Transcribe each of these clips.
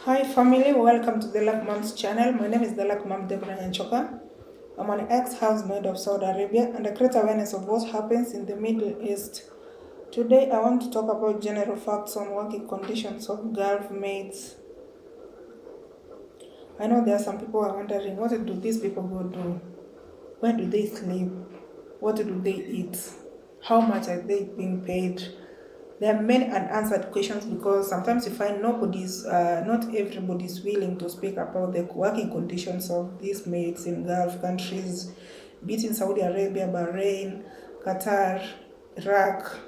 Hi family, welcome to the Luck Moms channel. My name is theluckymumdebranyanchoka. I'm an ex-housemaid of Saudi Arabia and I create awareness of what happens in the Middle East. Today I want to talk about general facts on working conditions of Gulf maids. I know there are some people who are wondering, what do these people go do? Where do they sleep? What do they eat? How much are they being paid? There are many unanswered questions because sometimes you find not everybody's willing to speak about the working conditions of these maids in Gulf countries, be it in Saudi Arabia, Bahrain, Qatar, Iraq.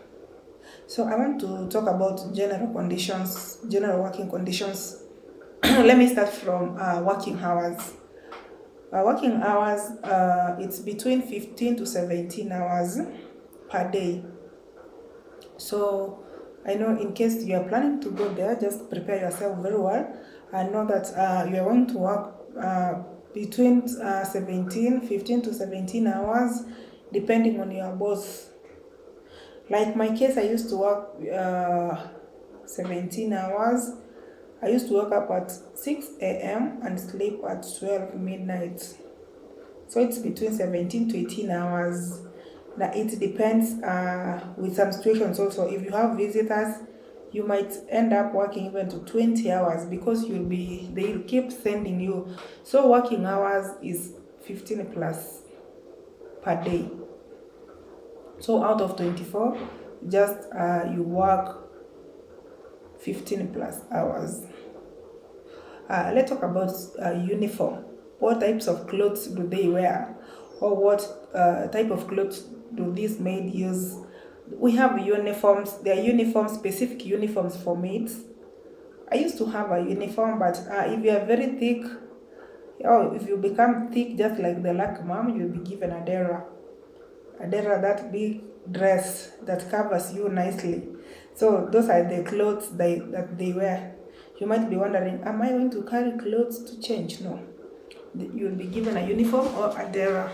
So I want to talk about general working conditions. Let me start from working hours. Working hours, it's between 15 to 17 hours per day. So I know in case you are planning to go there, just prepare yourself very well and know that you are going to work between 15 to 17 hours, depending on your boss. Like my case, I used to work 17 hours. I used to wake up at 6 a.m. and sleep at 12 midnight. So it's between 17 to 18 hours. Now it depends with some situations also. If you have visitors, you might end up working even to 20 hours because they'll keep sending you. So working hours is 15 plus per day. So out of 24, just you work 15 plus hours. Let's talk about uniform. What types of clothes do they wear? Or what type of clothes do these maids use? We have uniforms. There are uniforms, specific uniforms for maids. I used to have a uniform, but if you are very thick, or if you become thick just like the luck mom, you'll be given a dera. A dera, that big dress that covers you nicely. So those are the clothes that they wear. You might be wondering, am I going to carry clothes to change? No. You'll be given a uniform or a dera.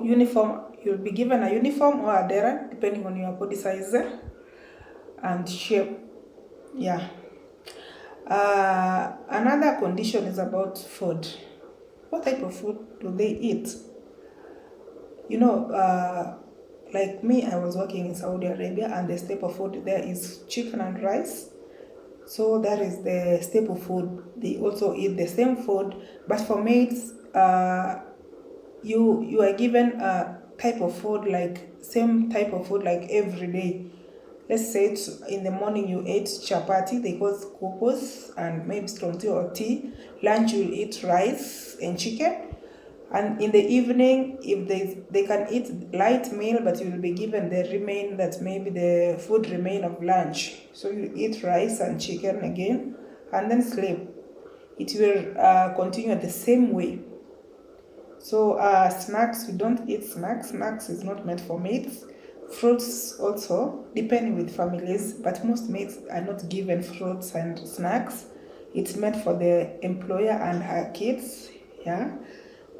Uniform, you'll be given a uniform or a dera depending on your body size and shape. Yeah. Another condition is about food. What type of food do they eat? Like me, I was working in Saudi Arabia and the staple food there is chicken and rice. So that is the staple food. They also eat the same food, but for maids, you are given a type of food, like same type of food like every day. Let's say in the morning you ate chapati, they call kokos, and maybe strong tea or tea. Lunch you'll eat rice and chicken. And in the evening, if they can eat light meal, but you will be given the remain, that maybe the food remain of lunch. So you eat rice and chicken again, and then sleep. It will continue the same way. So snacks, we don't eat snacks. Snacks is not meant for maids. Fruits also, depending with families, but most maids are not given fruits and snacks. It's meant for the employer and her kids. Yeah.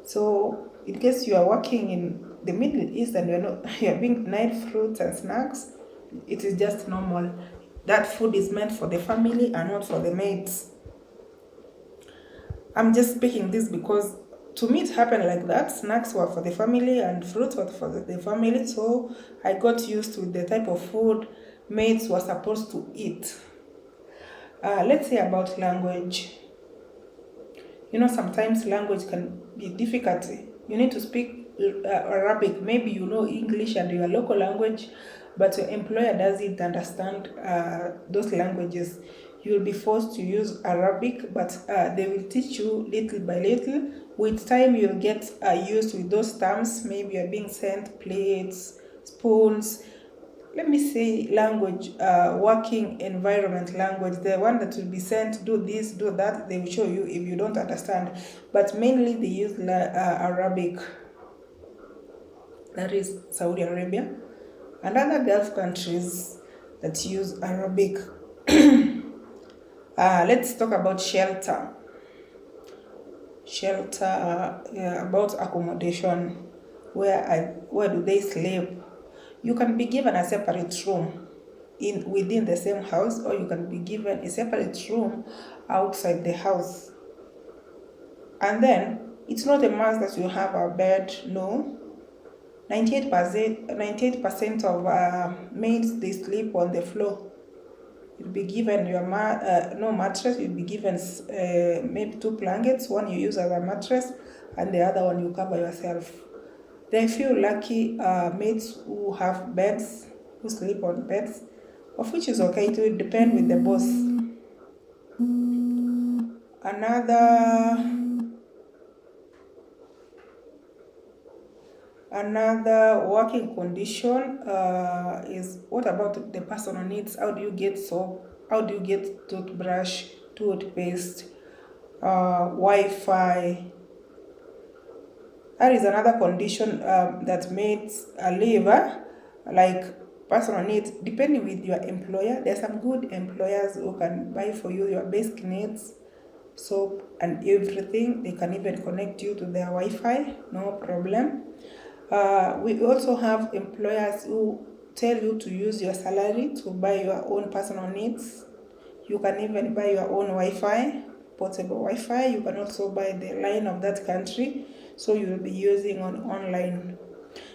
So in case you are working in the Middle East and you are being denied fruits and snacks, it is just normal. That food is meant for the family and not for the maids. I'm just speaking this because to me it happened like that. Snacks were for the family and fruits were for the family. So I got used to the type of food maids were supposed to eat. Let's say about language. Sometimes language can be difficult. You need to speak Arabic. Maybe you know English and your local language, but your employer doesn't understand those languages. You'll be forced to use Arabic, but they will teach you little by little. With time, you'll get used with those terms. Maybe you're being sent plates, spoons, let me say language, working environment language, the one that will be sent, do this, do that, they will show you if you don't understand. But mainly they use Arabic. That is Saudi Arabia and other Gulf countries that use Arabic. Let's talk about shelter. About accommodation. Where do they sleep? You can be given a separate room within the same house, or you can be given a separate room outside the house. And then it's not a must that you have a bed. No, 98% of maids, they sleep on the floor. You'll be given your no mattress. You'll be given maybe 2 blankets. One you use as a mattress, and the other one you cover yourself. There are few lucky maids who have beds, who sleep on beds, of which is okay. It will depend with the boss. Another working condition is, what about the personal needs? How do you get soap? How do you get toothbrush, toothpaste, Wi-Fi? That is another condition that maids live, like personal needs, depending with your employer. There are some good employers who can buy for you your basic needs, soap and everything. They can even connect you to their Wi-Fi, no problem. We also have employers who tell you to use your salary to buy your own personal needs. You can even buy your own Wi-Fi, portable Wi-Fi. You can also buy the line of that country, so you will be using online.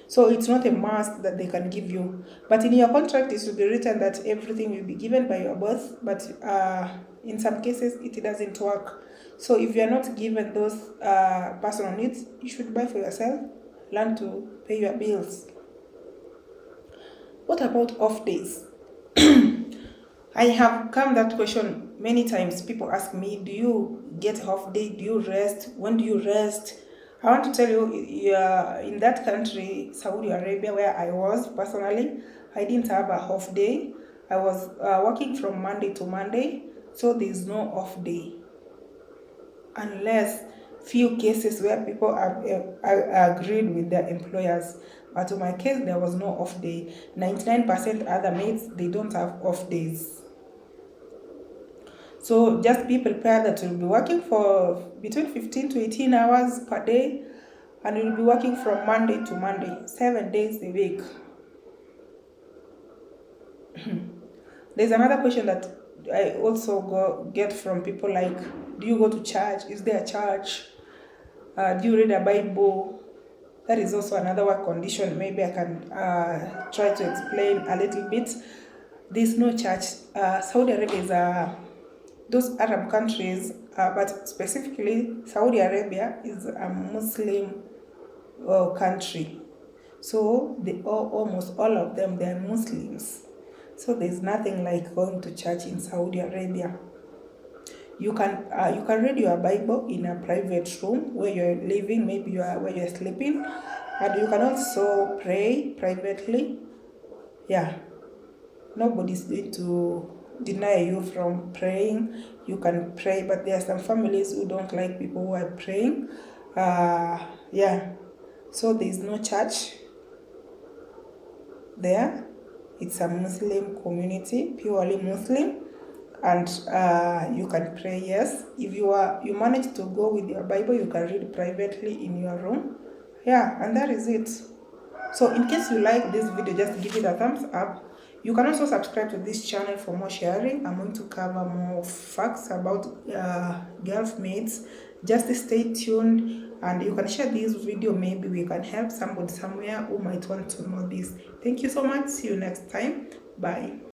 So it's not a must that they can give you, but in your contract it should be written that everything will be given by your boss. But in some cases it doesn't work. So if you are not given those personal needs, you should buy for yourself. Learn to pay your bills. What about off days? I have come that question many times. People ask me, do you get off day? Do you rest? When do you rest? I want to tell you, in that country, Saudi Arabia, where I was personally, I didn't have a off day. I was working from Monday to Monday, so there is no off day, unless few cases where people have agreed with their employers. But in my case, there was no off day. 99% other maids, they don't have off days. So just be prepared that you'll be working for between 15 to 18 hours per day, and you'll be working from Monday to Monday, 7 days a week. There's another question that I also get from people, like, do you go to church? Is there a church? Do you read a Bible? That is also another work condition. Maybe I can try to explain a little bit. There's no church. Saudi Arabia is those Arab countries, but specifically Saudi Arabia is a Muslim country. So almost all of them, they are Muslims. So there's nothing like going to church in Saudi Arabia. You can read your Bible in a private room where you're living, maybe where you're sleeping, and you can also pray privately. Yeah, nobody's going to deny you from praying. You can pray, but there are some families who don't like people who are praying. Yeah, so there is no church there. It's a Muslim community, purely Muslim. And you can pray. Yes, if you manage to go with your Bible, you can read privately in your room. Yeah, and that is it. So in case you like this video, just give it a thumbs up. You can also subscribe to this channel for more sharing. I'm going to cover more facts about Gulf maids. Just stay tuned, and you can share this video. Maybe we can help somebody somewhere who might want to know this. Thank you so much. See you next time. Bye.